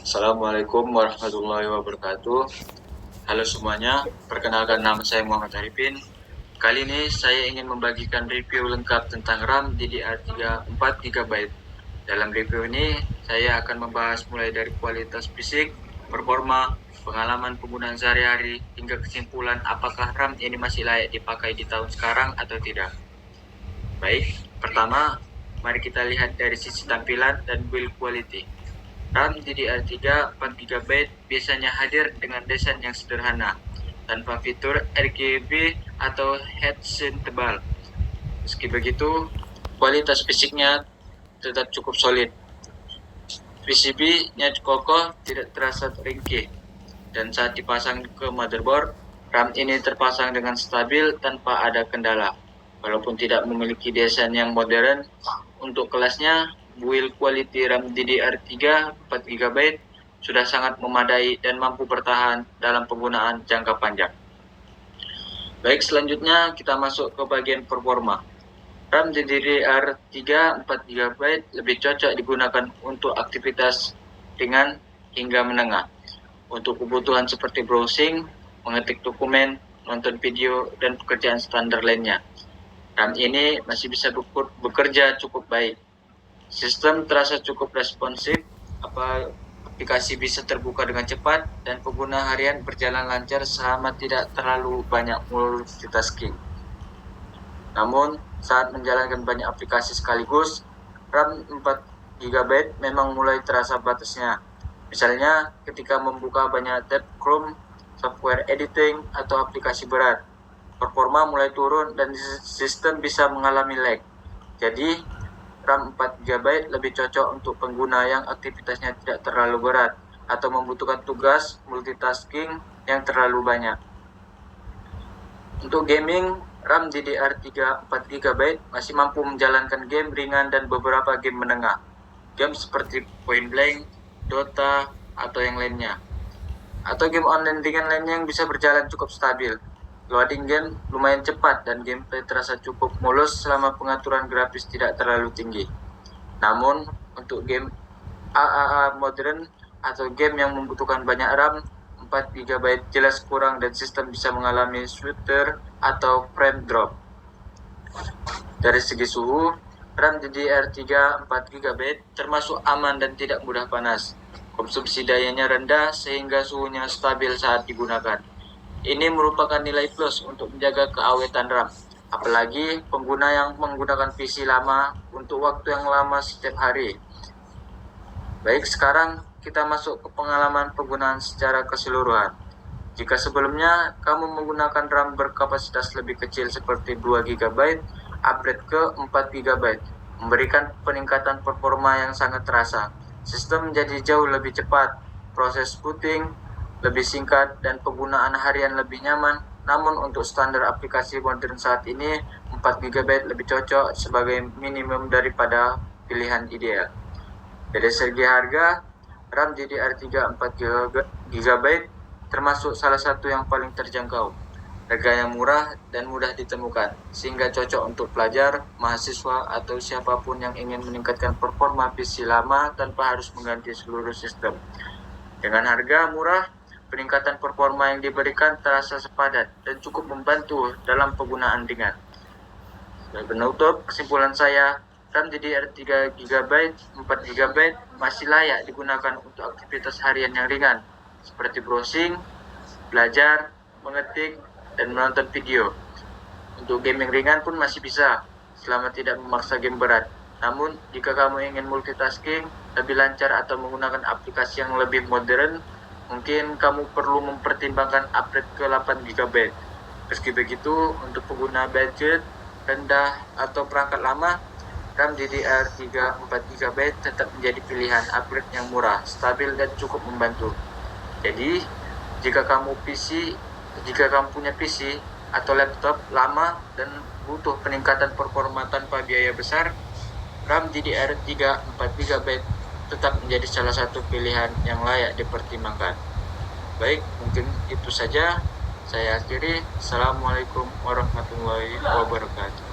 Assalamualaikum warahmatullahi wabarakatuh. Halo semuanya, perkenalkan nama saya Muhammad Arifin. Kali ini saya ingin membagikan review lengkap tentang RAM DDR3 4GB. Dalam review ini, saya akan membahas mulai dari kualitas fisik, performa, pengalaman penggunaan sehari-hari, hingga kesimpulan apakah RAM ini masih layak dipakai di tahun sekarang atau tidak. Baik, pertama, mari kita lihat dari sisi tampilan dan build quality. RAM DDR3 4GB biasanya hadir dengan desain yang sederhana, tanpa fitur RGB atau heatsink tebal. Meski begitu, kualitas fisiknya tetap cukup solid. PCB-nya kokoh, tidak terasa ringkih, dan saat dipasang ke motherboard, RAM ini terpasang dengan stabil tanpa ada kendala. Walaupun tidak memiliki desain yang modern, untuk kelasnya, build quality RAM DDR3 4GB sudah sangat memadai dan mampu bertahan dalam penggunaan jangka panjang. Baik, selanjutnya kita masuk ke bagian performa. RAM DDR3 4GB lebih cocok digunakan untuk aktivitas ringan hingga menengah. Untuk kebutuhan seperti browsing, mengetik dokumen, nonton video, dan pekerjaan standar lainnya. RAM ini masih bisa bekerja cukup baik. Sistem terasa cukup responsif, aplikasi bisa terbuka dengan cepat, dan pengguna harian berjalan lancar selama tidak terlalu banyak multitasking. Namun, saat menjalankan banyak aplikasi sekaligus, RAM 4GB memang mulai terasa batasnya. Misalnya, ketika membuka banyak tab Chrome, software editing, atau aplikasi berat, performa mulai turun dan sistem bisa mengalami lag. Jadi, RAM 4GB lebih cocok untuk pengguna yang aktivitasnya tidak terlalu berat atau membutuhkan tugas multitasking yang terlalu banyak. Untuk gaming, RAM DDR3 4GB masih mampu menjalankan game ringan dan beberapa game menengah. Game seperti Point Blank, Dota, atau yang lainnya. Atau game online ringan lainnya yang bisa berjalan cukup stabil. Loading game lumayan cepat dan gameplay terasa cukup mulus selama pengaturan grafis tidak terlalu tinggi. Namun, untuk game AAA modern atau game yang membutuhkan banyak RAM, 4GB jelas kurang dan sistem bisa mengalami stutter atau frame drop. Dari segi suhu, RAM DDR3 4GB termasuk aman dan tidak mudah panas. Konsumsi dayanya rendah sehingga suhunya stabil saat digunakan. Ini merupakan nilai plus untuk menjaga keawetan RAM, apalagi pengguna yang menggunakan PC lama untuk waktu yang lama setiap hari. Baik, sekarang kita masuk ke pengalaman penggunaan secara keseluruhan. Jika sebelumnya kamu menggunakan RAM berkapasitas lebih kecil seperti 2GB, upgrade ke 4GB, memberikan peningkatan performa yang sangat terasa. Sistem menjadi jauh lebih cepat, proses booting lebih singkat, dan penggunaan harian lebih nyaman. Namun untuk standar aplikasi modern saat ini, 4GB lebih cocok sebagai minimum daripada pilihan ideal. Dari segi harga, RAM DDR3 4GB termasuk salah satu yang paling terjangkau. Harganya murah dan mudah ditemukan, sehingga cocok untuk pelajar, mahasiswa, atau siapapun yang ingin meningkatkan performa PC lama tanpa harus mengganti seluruh sistem. Dengan harga murah, peningkatan performa yang diberikan terasa sepadan dan cukup membantu dalam penggunaan ringan. Sebagai penutup, kesimpulan saya, RAM DDR3GB 4GB masih layak digunakan untuk aktivitas harian yang ringan, seperti browsing, belajar, mengetik, dan menonton video. Untuk game yang ringan pun masih bisa, selama tidak memaksa game berat. Namun, jika kamu ingin multitasking, lebih lancar atau menggunakan aplikasi yang lebih modern, mungkin kamu perlu mempertimbangkan upgrade ke 8GB. Meski begitu, untuk pengguna budget rendah atau perangkat lama, RAM DDR3 4GB tetap menjadi pilihan upgrade yang murah, stabil, dan cukup membantu. Jadi, jika kamu punya PC atau laptop lama dan butuh peningkatan performa tanpa biaya besar, RAM DDR3 4GB tetap menjadi salah satu pilihan yang layak dipertimbangkan. Baik, mungkin itu saja. Saya akhiri. Assalamualaikum warahmatullahi wabarakatuh.